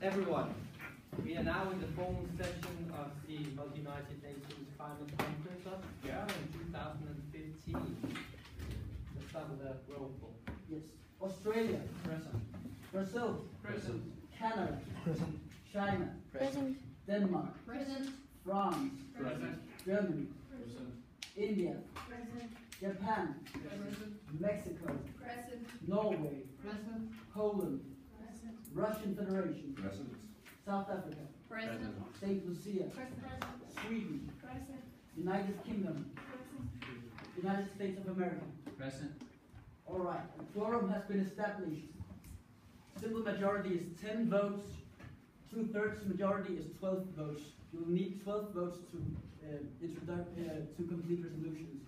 everyone. We are now in the formal session of the United Nations Climate Conference of Vienna in 2015. Let's start with a roll call. Yes. Australia. Present. Brazil. Present. Canada. Present. China. Present. Denmark. Present. France. Present. Germany. Present. India. Present. Japan. Present. Mexico. Present. Norway. Present. Poland. Present. Russian Federation. Present. South Africa. Present. Saint Lucia. Present. Sweden. Present. United Kingdom. United States of America. Present. All right. A quorum has been established. Simple majority is 10 votes. 2/3 majority is 12 votes. You'll need 12 votes to complete resolutions.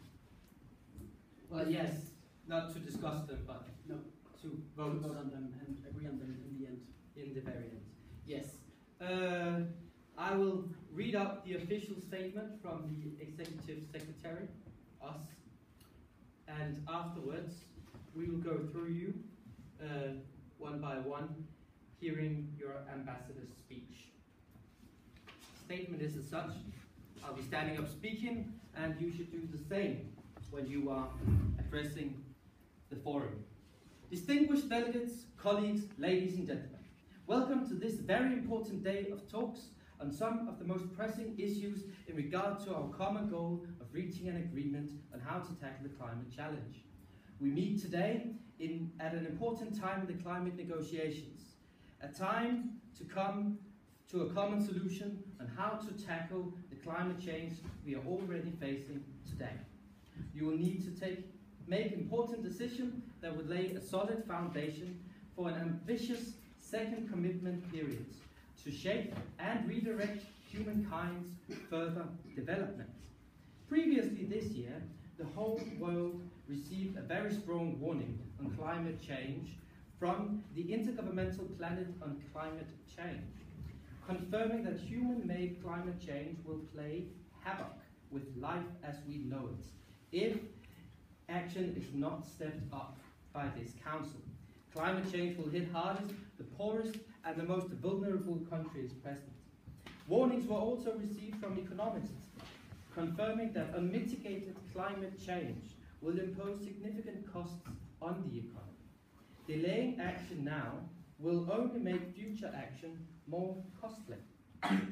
Well, yes, not to discuss them, but No, to to vote vote on them and agree on them in the end. in the very end. Yes. I will read out the official statement from the Executive Secretary, us, and afterwards we will go through you one by one, hearing your ambassador's speech. Statement is as such. I'll be standing up speaking, and you should do the same when you are addressing the forum. Distinguished delegates, colleagues, ladies and gentlemen, welcome to this very important day of talks on some of the most pressing issues in regard to our common goal of reaching an agreement on how to tackle the climate challenge. We meet today at an important time in the climate negotiations, a time to come to a common solution on how to tackle the climate change we are already facing today. You will need to make important decisions that would lay a solid foundation for an ambitious second commitment period to shape and redirect humankind's further development. Previously this year, the whole world received a very strong warning on climate change from the Intergovernmental Panel on Climate Change, confirming that human-made climate change will play havoc with life as we know it if action is not stepped up by this Council. Climate change will hit hardest the poorest and the most vulnerable countries present. Warnings were also received from economists, confirming that unmitigated climate change will impose significant costs on the economy. Delaying action now will only make future action more costly.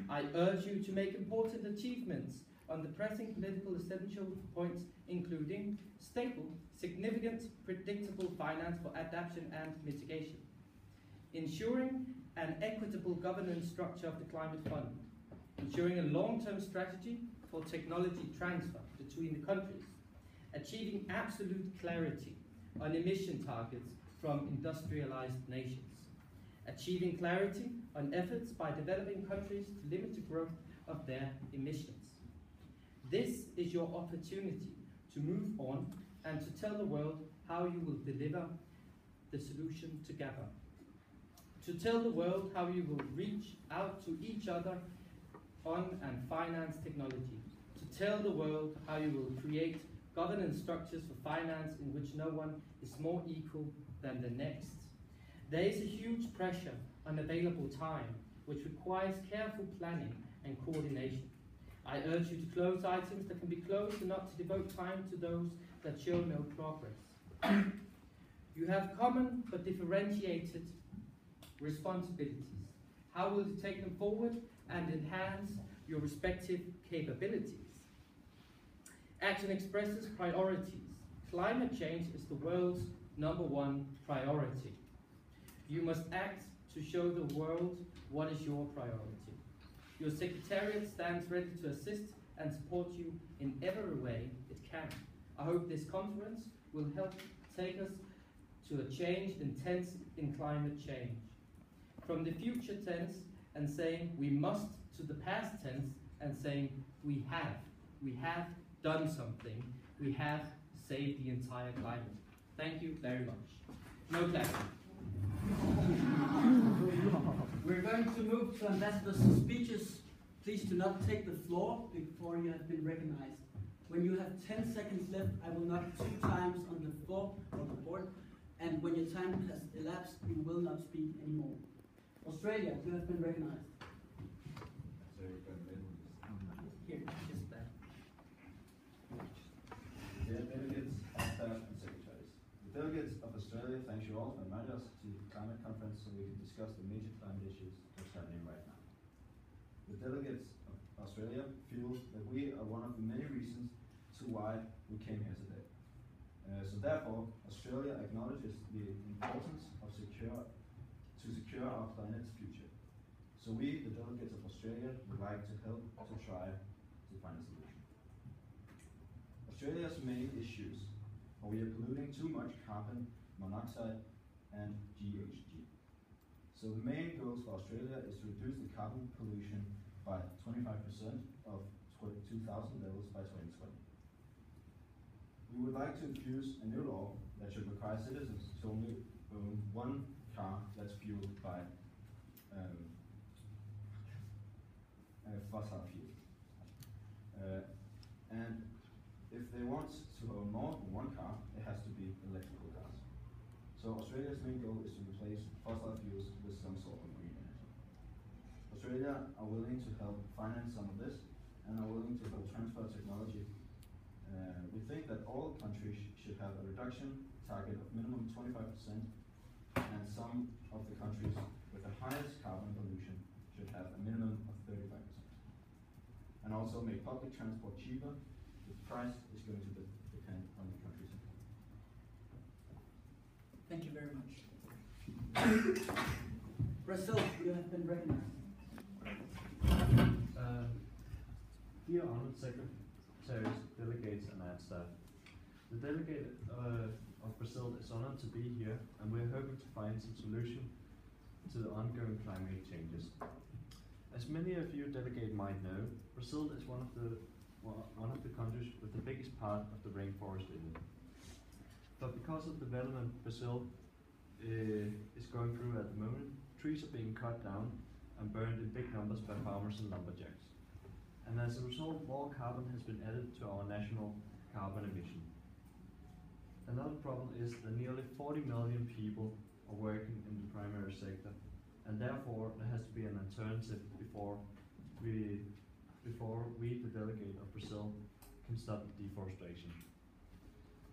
I urge you to make important achievements on the pressing political essential points, including stable, significant, predictable finance for adaptation and mitigation, ensuring an equitable governance structure of the Climate Fund, ensuring a long-term strategy for technology transfer between the countries, achieving absolute clarity on emission targets from industrialized nations, achieving clarity on efforts by developing countries to limit the growth of their emissions. This is your opportunity to move on and to tell the world how you will deliver the solution together. To tell the world how you will reach out to each other on and finance technology. To tell the world how you will create governance structures for finance in which no one is more equal than the next. There is a huge pressure on available time, which requires careful planning and coordination. I urge you to close items that can be closed and not to devote time to those that show no progress. You have common but differentiated responsibilities. How will you take them forward and enhance your respective capabilities? Action expresses priorities. Climate change is the world's #1 priority. You must act to show the world what is your priority. Your Secretariat stands ready to assist and support you in every way it can. I hope this conference will help take us to a changed tense in climate change. From the future tense and saying we must to the past tense and saying we have done something, we have saved the entire climate. Thank you very much. No clapping. We're going to move to ambassador's speeches. Please do not take the floor before you have been recognized. When you have 10 seconds left, I will knock 2 times on the floor or the board, and when your time has elapsed, you will not speak anymore. Australia, you have been recognized. Here, just that. Dear delegates, staff and secretaries. The delegates of Australia thank you all for inviting us to the climate conference so we can discuss the major climate issues that's happening right now. The delegates of Australia feel that we are one of the many reasons to why we came here today. So therefore, Australia acknowledges the importance of secure our planet's future. So we, the delegates of Australia, would like to help to try to find a solution. Australia's main issues are we are polluting too much carbon monoxide and GHG. So the main goals for Australia is to reduce the carbon pollution by 25% of 2000 levels by 2020. We would like to introduce a new law that should require citizens to only own one car that's fueled by fossil fuel. And if they want to own more than one car, it has to be electrical cars. So Australia's main goal is to replace fossil fuels with some sort of green energy. Australia are willing to help finance some of this and are willing to help transfer technology. We think that all countries should have a reduction target of minimum 25%, and some of the countries with the highest carbon pollution should have a minimum of 35%. And also make public transport cheaper. The price is going to depend on the countries. Thank you very much. Brazil, you have been recognized. Dear honored secretaries, delegates, and ad staff, the delegate of Brazil is honored to be here, and we're hoping to find some solution to the ongoing climate changes. As many of you delegate might know, Brazil is one of the countries with the biggest part of the rainforest in it. But because of the development Brazil is going through at the moment, trees are being cut down and burned in big numbers by farmers and lumberjacks. And as a result, more carbon has been added to our national carbon emission. Another problem is that nearly 40 million people are working in the primary sector, and therefore there has to be an alternative before we, the delegate of Brazil, can stop the deforestation.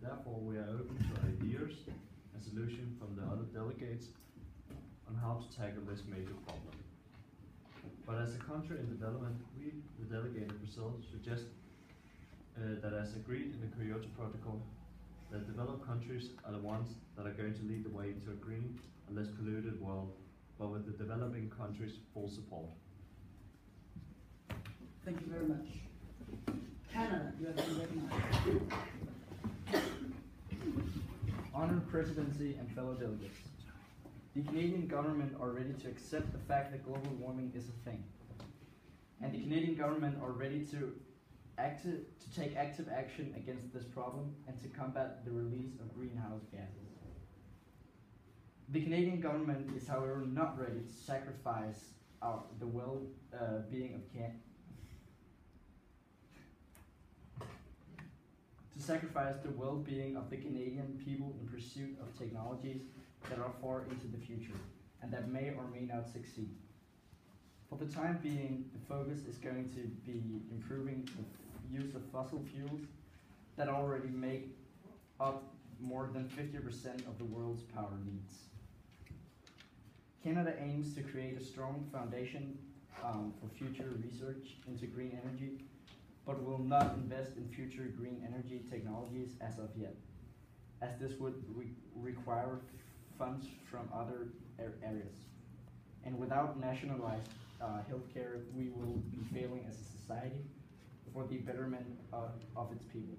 Therefore, we are open to ideas and solutions from the other delegates on how to tackle this major problem. But as a country in development, we, the delegate of Brazil, suggest that as agreed in the Kyoto Protocol, that developed countries are the ones that are going to lead the way to a green and less polluted world, but with the developing countries' full support. Thank you very much. Canada, you have been recognized. Honored Presidency and fellow delegates, the Canadian government are ready to accept the fact that global warming is a thing. And the Canadian government are ready to take active action against this problem and to combat the release of greenhouse gases. The Canadian government is, however, not ready to sacrifice the well-being of the Canadian people in pursuit of technologies that are far into the future and that may or may not succeed. For the time being, the focus is going to be improving the use of fossil fuels that already make up more than 50% of the world's power needs. Canada aims to create a strong foundation for future research into green energy, but will not invest in future green energy technologies as of yet, as this would require funds from other areas. And without nationalized healthcare, we will be failing as a society for the betterment of its people.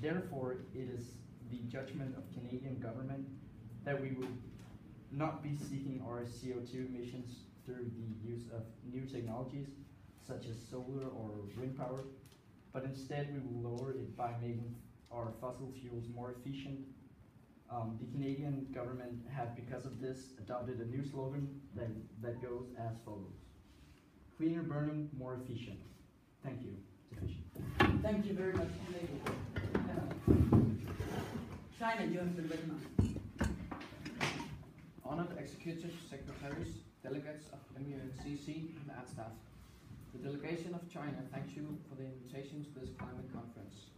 Therefore, it is the judgment of Canadian government that we will not be seeking our CO2 emissions through the use of new technologies such as solar or wind power, but instead we will lower it by making our fossil fuels more efficient. The Canadian government have, because of this, adopted a new slogan that goes as follows: cleaner burning, more efficient. Thank you. Sufficient. Thank you very much. China, you have been recognized. Honored executive secretaries, delegates of MUNCC and ad staff. The delegation of China thanks you for the invitation to this climate conference.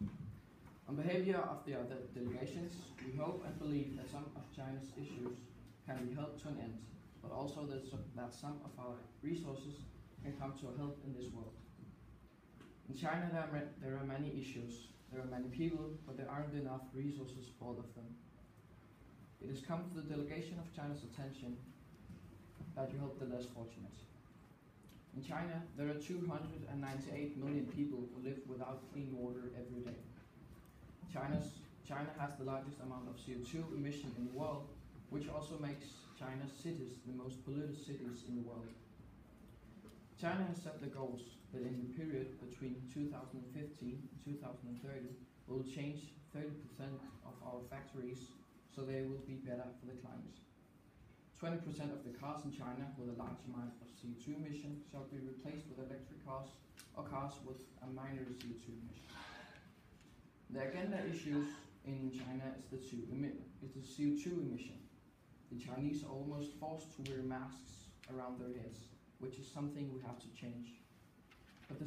On behavior of the other delegations, we hope and believe that some of China's issues can be helped to an end, but also that some of our resources can come to help in this world. In China, there are many issues, there are many people, but there aren't enough resources for all of them. It has come to the delegation of China's attention that you help the less fortunate. In China, there are 298 million people who live without clean water every day. China has the largest amount of CO2 emission in the world, which also makes China's cities the most polluted cities in the world. China has set the goals that in the period between 2015 and 2030 will change 30% of our factories so they will be better for the climate. 20% of the cars in China with a large amount of CO2 emission shall be replaced with electric cars or cars with a minor CO2 emission. The agenda issues in China is the CO2 emission. The Chinese are almost forced to wear masks around their heads, which is something we have to change. But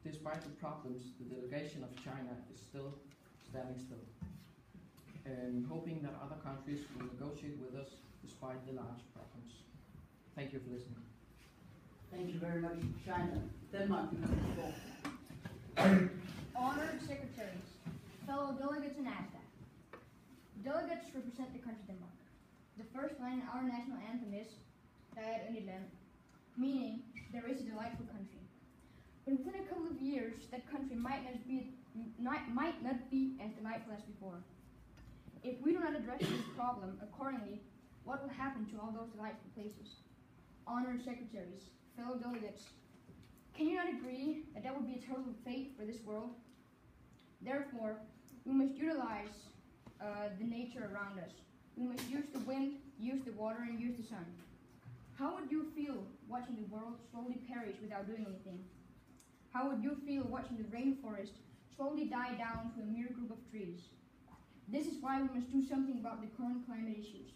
despite the problems, the delegation of China is still standing still, hoping that other countries will negotiate with us despite the large problems. Thank you for listening. Thank you very much, China. Denmark, you have the floor. Honored secretaries, fellow delegates and ASDAC. Delegates represent the country Denmark. The first line in our national anthem is "Der er et yndigt land," meaning there is a delightful country. But within a couple of years, that country might not be as delightful as before. If we do not address this problem accordingly, what will happen to all those delightful places? Honored secretaries, fellow delegates, can you not agree that that would be a terrible fate for this world? Therefore, we must utilize the nature around us. We must use the wind, use the water, and use the sun. How would you feel watching the world slowly perish without doing anything? How would you feel watching the rainforest slowly die down to a mere group of trees? This is why we must do something about the current climate issues.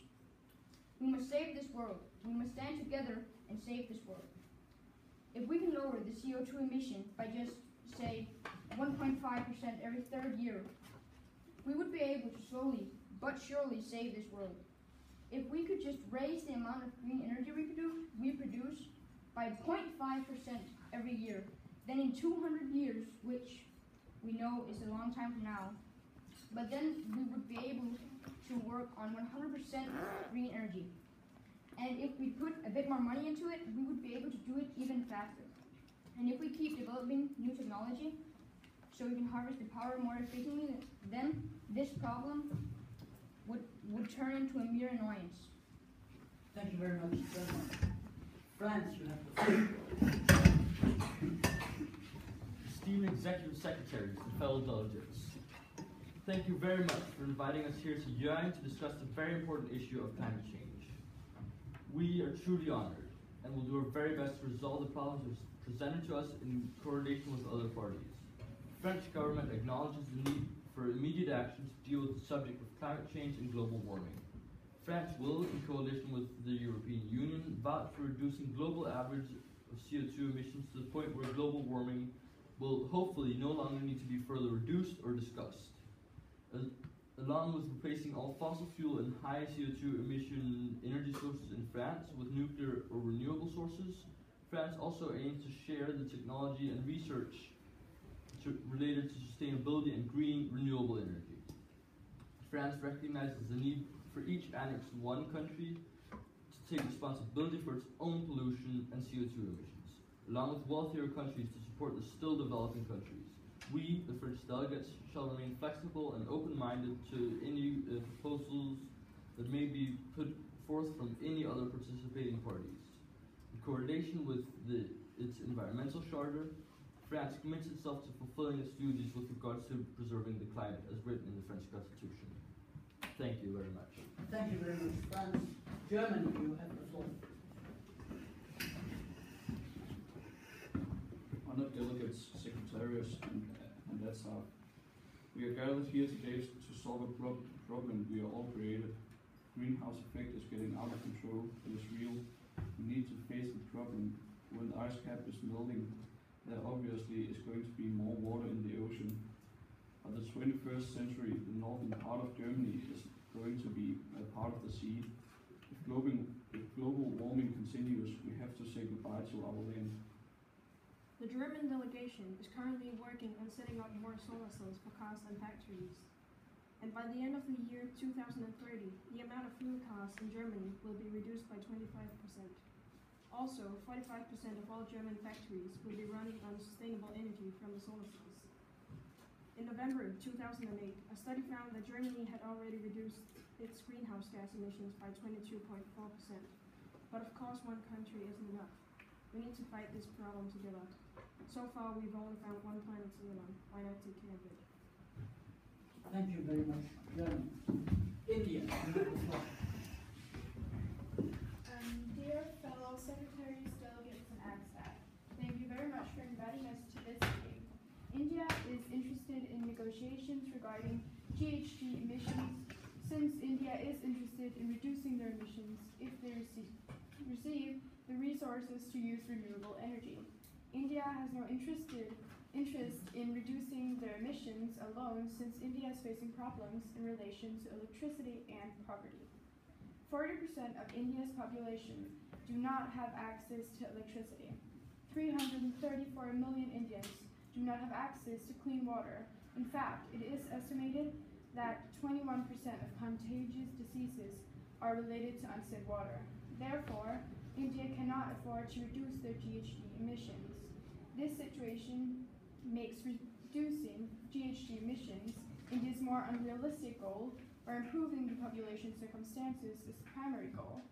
We must save this world. We must stand together and save this world. If we can lower the CO2 emission by just, say, 1.5% every third year, we would be able to slowly but surely save this world. If we could just raise the amount of green energy we produce by 0.5% every year, then in 200 years, which we know is a long time from now, but then we would be able to work on 100% green energy. And if we put a bit more money into it, we would be able to do it even faster. And if we keep developing new technology, so we can harvest the power more efficiently, then this problem would turn into a mere annoyance. Thank you very much, Denmark. France, you have the floor. Esteemed Executive Secretaries and fellow delegates, thank you very much for inviting us here to Jørgen to discuss the very important issue of climate change. We are truly honored and will do our very best to resolve the problems presented to us in coordination with other parties. The French government acknowledges the need for immediate action to deal with the subject of climate change and global warming. France will, in coalition with the European Union, vouch for reducing global average of CO2 emissions to the point where global warming will hopefully no longer need to be further reduced or discussed. Along with replacing all fossil fuel and high CO2 emission energy sources in France with nuclear or renewable sources, France also aims to share the technology and research related to sustainability and green renewable energy. France recognizes the need for each Annex I country to take responsibility for its own pollution and CO2 emissions, along with wealthier countries to support the still developing countries. We, the French delegates, shall remain flexible and open-minded to any proposals that may be put forth from any other participating parties. In coordination with its environmental charter, France commits itself to fulfilling its duties with regards to preserving the climate as written in the French Constitution. Thank you very much. Thank you very much, France. Germany, you have the floor. Honored delegates, secretariats, and that's how we are gathered here today to solve a problem we are all created. greenhouse effect is getting out of control and is real. We need to face the problem. When the ice cap is melting, there obviously is going to be more water in the ocean. By the 21st century, the northern part of Germany is going to be a part of the sea. If global warming continues, we have to say goodbye to our land. The German delegation is currently working on setting up more solar cells for cars and factories. And by the end of the year 2030, the amount of fuel cars in Germany will be reduced by 25%. Also, 45% of all German factories will be running on sustainable energy from the solar cells. In November 2008, a study found that Germany had already reduced its greenhouse gas emissions by 22.4%. But of course, one country isn't enough. We need to fight this problem together. So far, we've only found one planet to live on. Why not take care of it? Thank you very much, Germany. India, you have the floor. Dear fellow secretaries, delegates, and ag staff, thank you very much for inviting us to this meeting. India is interested in negotiations regarding GHG emissions, since India is interested in reducing their emissions if they receive the resources to use renewable energy. India has no interest in reducing their emissions alone, since India is facing problems in relation to electricity and poverty. 40% of India's population do not have access to electricity. 334 million Indians do not have access to clean water. In fact, it is estimated that 21% of contagious diseases are related to unsafe water. Therefore, India cannot afford to reduce their GHG emissions. This situation makes reducing GHG emissions India's more unrealistic goal, where improving the population circumstances is the primary goal.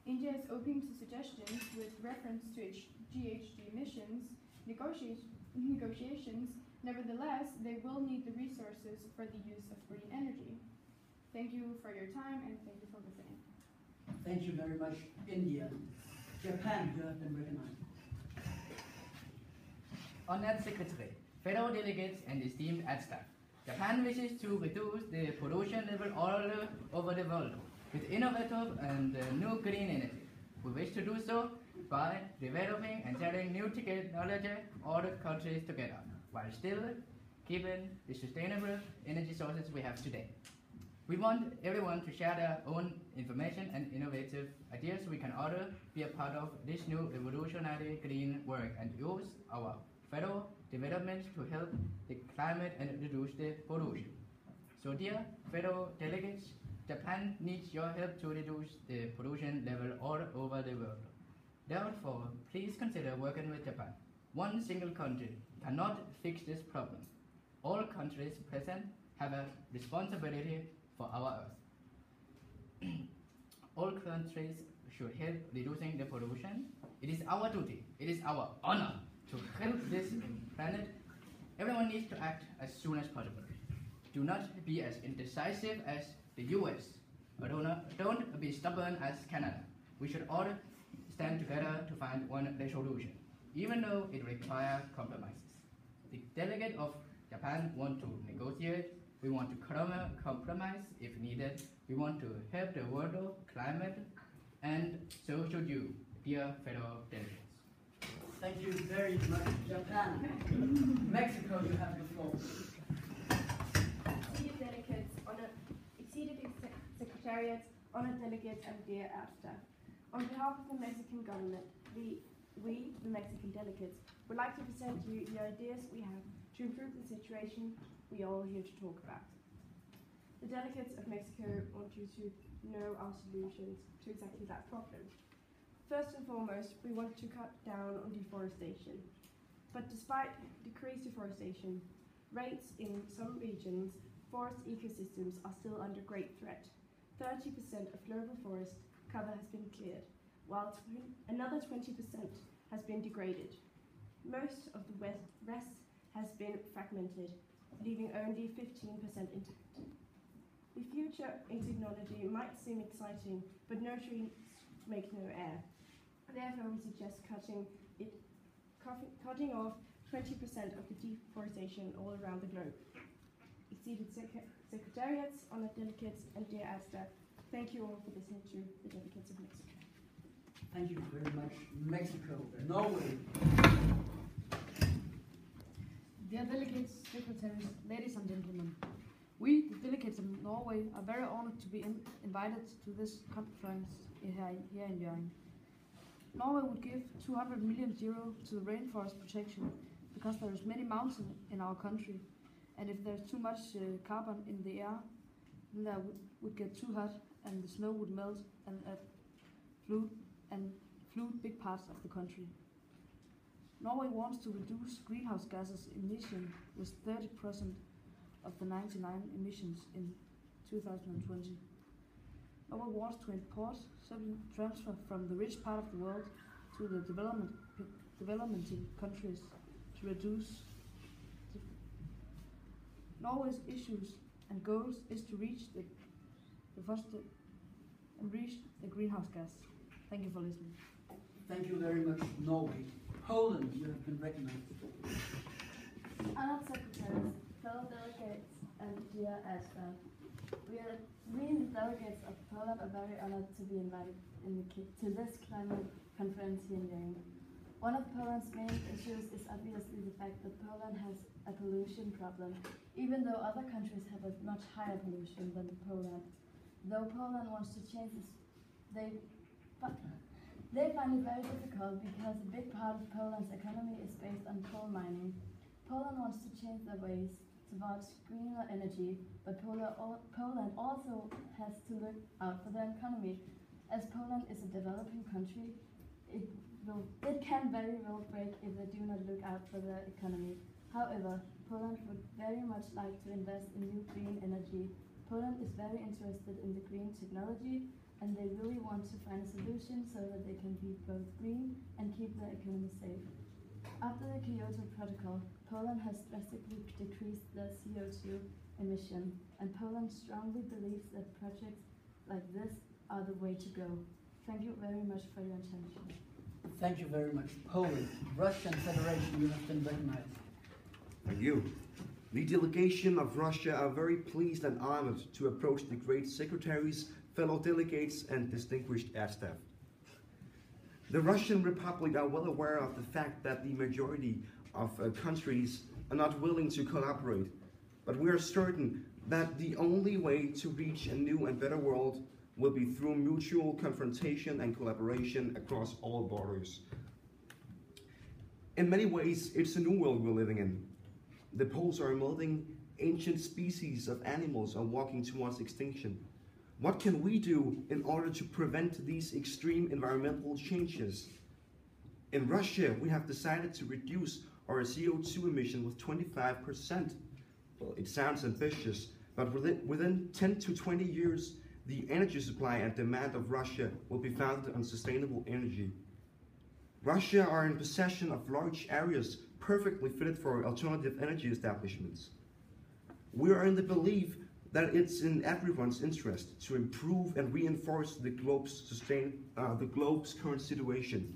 India is open to suggestions with reference to its GHG emissions negotiations. Nevertheless, they will need the resources for the use of green energy. Thank you for your time, and thank you for listening. Thank you very much, India. Japan, you have been recognized. Honored Secretary, fellow delegates, and esteemed ag staff, Japan wishes to reduce the pollution level all over the world with innovative and new green energy. We wish to do so by developing and sharing new technology all countries together, while still keeping the sustainable energy sources we have today. We want everyone to share their own information and innovative ideas so we can all be a part of this new revolutionary green work and use our fellow development to help the climate and reduce the pollution. So dear fellow delegates, Japan needs your help to reduce the pollution level all over the world. Therefore, please consider working with Japan. One single country cannot fix this problem. All countries present have a responsibility for our Earth. All countries should help reducing the pollution. It is our duty, it is our honor to help this planet. Everyone needs to act as soon as possible. Do not be as indecisive as the US, or don't be stubborn as Canada. We should all stand together to find one resolution, even though it requires compromises. The delegate of Japan want to negotiate. We want to compromise if needed. We want to help the world climate, and so should you, dear fellow delegates. Thank you very much, Japan. Mexico, you have the floor. Dear delegates, exceeded secretariats, honored delegates, and dear AFTA. On behalf of the Mexican government, we, the Mexican delegates, would like to present to you the ideas we have to improve the situation we all here to talk about. The delegates of Mexico want you to know our solutions to exactly that problem. First and foremost, we want to cut down on deforestation. But despite decreased deforestation rates in some regions, forest ecosystems are still under great threat. 30% of global forest cover has been cleared, while another 20% has been degraded. Most of the rest has been fragmented, leaving only 15% intact. The future in technology might seem exciting, but no trees make no air. Therefore, we suggest cutting off 20% of the deforestation all around the globe. Exceeded secretariats, honored delegates, and dear ASTA, Thank you all for listening to the delegates of Mexico. Thank you very much, Mexico. Norway. Dear delegates, secretaries, ladies and gentlemen, we, the delegates of Norway, are very honored to be invited to this conference here in Hjørring. Norway would give 200 million euro to the rainforest protection because there is many mountains in our country, and if there's too much carbon in the air, then there would get too hot and the snow would melt and flood big parts of the country. Norway wants to reduce greenhouse gases emission with 30% of the 99 emissions in 2020. Norway wants to import certain transfer from the rich part of the world to the developing countries to reduce. Norway's issues and goals is to reach the greenhouse gas. Thank you for listening. Thank you very much, Norway. Poland, you have been recognized. Honored secretaries, fellow delegates, and dear staff, we, the delegates of Poland, are very honored to be invited to this climate conference here in Hjørring. One of Poland's main issues is obviously the fact that Poland has a pollution problem, even though other countries have a much higher pollution than Poland. Though Poland wants to change this, they find it very difficult because a big part of Poland's economy is based on coal mining. Poland wants to change their ways towards greener energy, but Poland also has to look out for their economy. As Poland is a developing country, it can very well break if they do not look out for their economy. However, Poland would very much like to invest in new green energy. Poland is very interested in the green technology, and they really want to find a solution so that they can be both green and keep their economy safe. After the Kyoto Protocol, Poland has drastically decreased their CO2 emission, and Poland strongly believes that projects like this are the way to go. Thank you very much for your attention. Thank you very much, Poland. Russian Federation, you have been recognized. Thank you. The delegation of Russia are very pleased and honored to approach the great secretaries, fellow delegates, and distinguished staff. The Russian Republic are well aware of the fact that the majority of countries are not willing to collaborate, but we are certain that the only way to reach a new and better world will be through mutual confrontation and collaboration across all borders. In many ways, it's a new world we're living in. The poles are melting, ancient species of animals are walking towards extinction. What can we do in order to prevent these extreme environmental changes? In Russia, we have decided to reduce our CO2 emission with 25%. Well, it sounds ambitious, but within 10 to 20 years, the energy supply and demand of Russia will be founded on sustainable energy. Russia are in possession of large areas perfectly fitted for alternative energy establishments. We are in the belief that it's in everyone's interest to improve and reinforce the globe's current situation.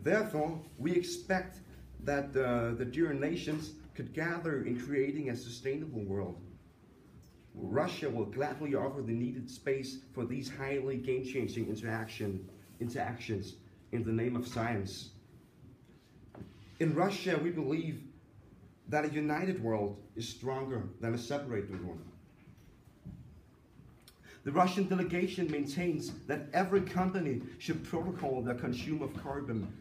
Therefore, we expect that the dear nations could gather in creating a sustainable world. Russia will gladly offer the needed space for these highly game-changing interactions in the name of science. In Russia, we believe that a united world is stronger than a separated one. The Russian delegation maintains that every company should protocol their consume of carbon.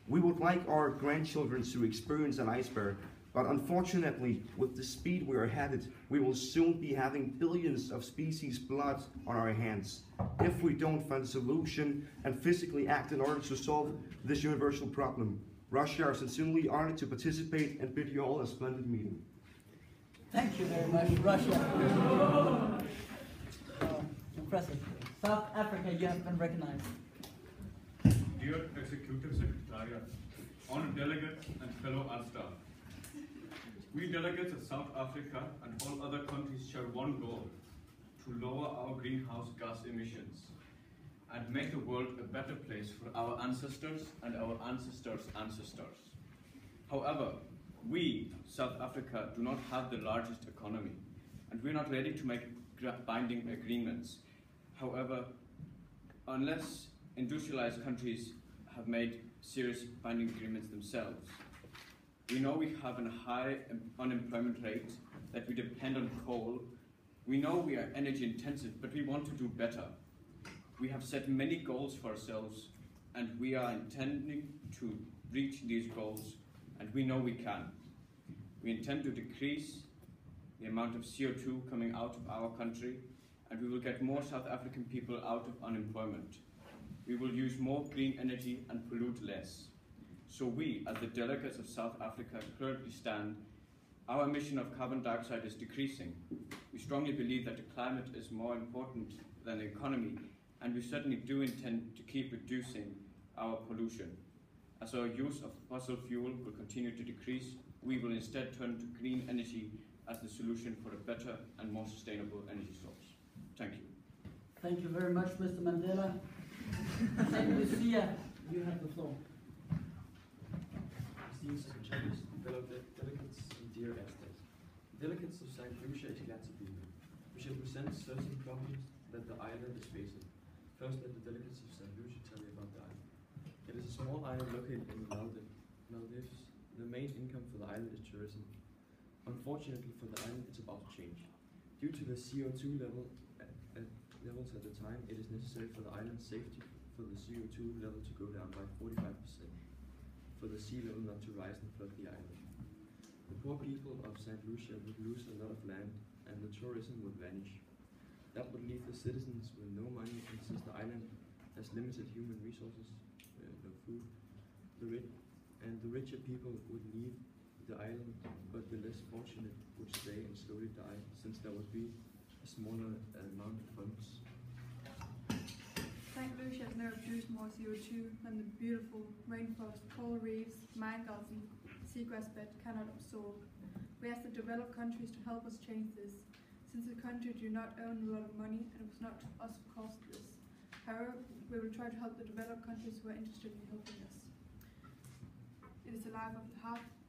We would like our grandchildren to experience an iceberg, but unfortunately, with the speed we are headed, we will soon be having billions of species blood on our hands if we don't find a solution and physically act in order to solve this universal problem. Russia are sincerely honored to participate and bid you all a splendid meeting. Thank you very much, Russia. Impressive. South Africa, you have been recognized. Dear Executive Secretariat, honored delegates and fellow art staff, we delegates of South Africa and all other countries share one goal: to lower our greenhouse gas emissions and make the world a better place for our ancestors and our ancestors' ancestors. However, we, South Africa, do not have the largest economy, and we're not ready to make binding agreements. However, unless industrialized countries have made serious binding agreements themselves, we know we have a high unemployment rate, that we depend on coal. We know we are energy intensive, but we want to do better. We have set many goals for ourselves, and we are intending to reach these goals, and we know we can. We intend to decrease the amount of CO2 coming out of our country, and we will get more South African people out of unemployment. We will use more green energy and pollute less. So we, as the delegates of South Africa, currently stand, our emission of carbon dioxide is decreasing. We strongly believe that the climate is more important than the economy, and we certainly do intend to keep reducing our pollution. As our use of fossil fuel will continue to decrease, we will instead turn to green energy as the solution for a better and more sustainable energy source. Thank you. Thank you very much, Mr. Mandela. Saint Lucia, you have the floor. Esteemed secretaries, fellow delegates, and dear Aztecs. Delegates of St. Lucia is glad to be here. We shall present certain problems that the island is facing. First, let the delegates of St. Lucia tell you about the island. It is a small island located in Maldives. The main income for the island is tourism. Unfortunately for the island, it's about to change. Due to the CO2 levels at the time, it is necessary for the island's safety for the CO2 level to go down by 45%, for the sea level not to rise and flood the island. The poor people of St. Lucia would lose a lot of land, and the tourism would vanish. That would leave the citizens with no money, and since the island has limited human resources, no food, the richer people would leave the island, but the less fortunate would stay and slowly die, since there would be a smaller amount of funds. St. Lucia has never produced more CO2 than the beautiful rainforest, coral reefs, mangles, and seagrass bed cannot absorb. We ask the developed countries to help us change this, since the country do not earn a lot of money and it was not us who caused this. However, we will try to help the developed countries who are interested in helping us. It is the life of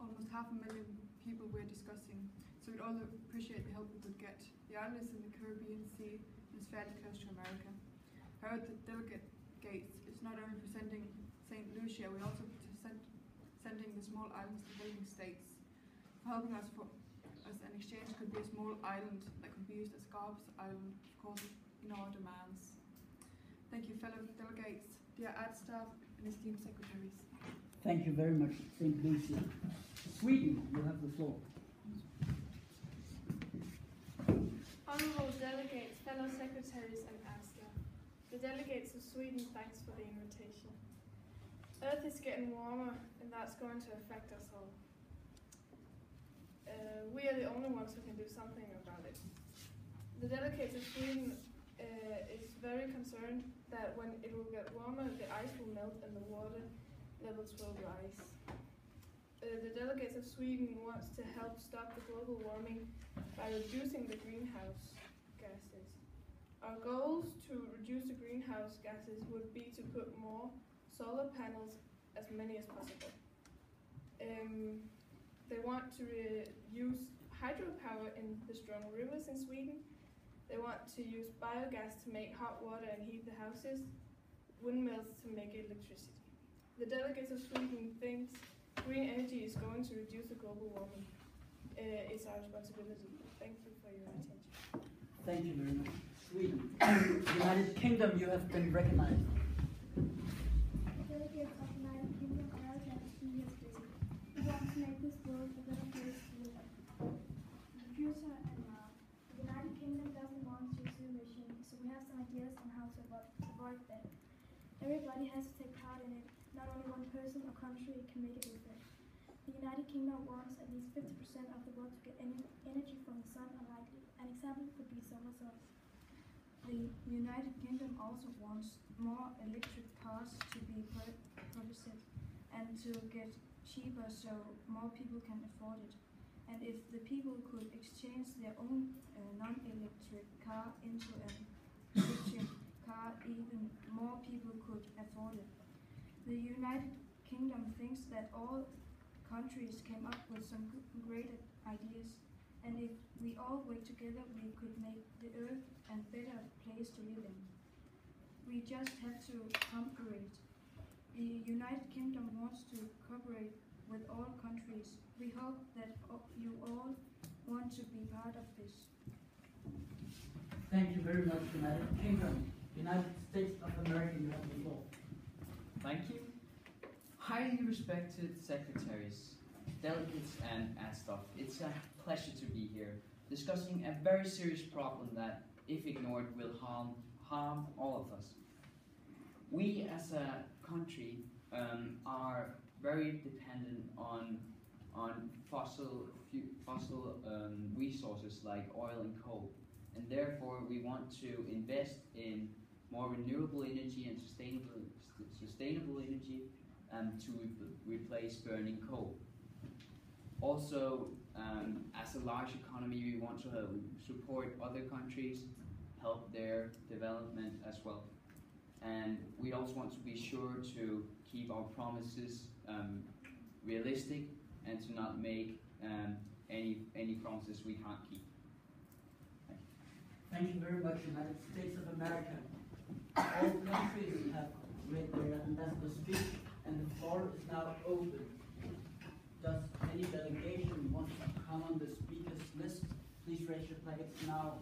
almost 500,000 people we're discussing, so we'd all appreciate the help we could get. The island is in the Caribbean Sea and is fairly close to America. However, the delegate gates is not only presenting St. Lucia, we're also sending the small islands developing states. For helping us as an exchange could be a small island that could be used as Garb's Island, of course, in our demands. Thank you, fellow delegates, dear ad staff, and esteemed secretaries. Thank you very much, St. Lucia. Sweden, you have the floor. Honourable delegates, fellow secretaries, and ad staff. The delegates of Sweden, thanks for the invitation. Earth is getting warmer, and that's going to affect us all. We are the only ones who can do something about it. The delegates of Sweden is very concerned that when it will get warmer, the ice will melt and the water levels will rise. The delegates of Sweden wants to help stop the global warming by reducing the greenhouse gases. Our goals to reduce the greenhouse gases would be to put more solar panels, as many as possible. They want to use hydropower in the strong rivers in Sweden. They want to use biogas to make hot water and heat the houses, windmills to make electricity. The delegates of Sweden thinks green energy is going to reduce the global warming. It's our responsibility. Thank you for your attention. Thank you very much. Sweden. United Kingdom, you have been recognized. Delegates of United Kingdom are glad to be here today. We want to make this world a better place to live in. The future and now. The United Kingdom doesn't want to do emissions, so we have some ideas on how to avoid that. Everybody has to take part in it. Not only one person or country can make a difference. The United Kingdom wants at least 50% of the world to get energy from the sun unlikely. An example could be solar cells. The United Kingdom also wants more electric cars to be produced and to get cheaper so more people can afford it. And if the people could exchange their own non-electric car into an electric car, even more people could afford it. The United Kingdom thinks that all countries came up with some great ideas, and if we all work together, we could make the earth a better place to live in. We just have to cooperate. The United Kingdom wants to cooperate with all countries. We hope that you all want to be part of this. Thank you very much, United Kingdom. United States of America, you have the floor. Thank you. Highly respected secretaries, delegates, and staff, it's a pleasure to be here discussing a very serious problem that, if ignored, will harm all of us. We as a country are very dependent on fossil resources like oil and coal, and therefore we want to invest in more renewable energy and sustainable energy to replace burning coal. Also, as a large economy, we want to support other countries, help their development as well. And we also want to be sure to keep our promises realistic and to not make any promises we can't keep. Thank you very much, United States of America. All countries have made their ambassador speech, and the floor is now open. Does any delegation want to come on the speakers list? Please raise your flags now.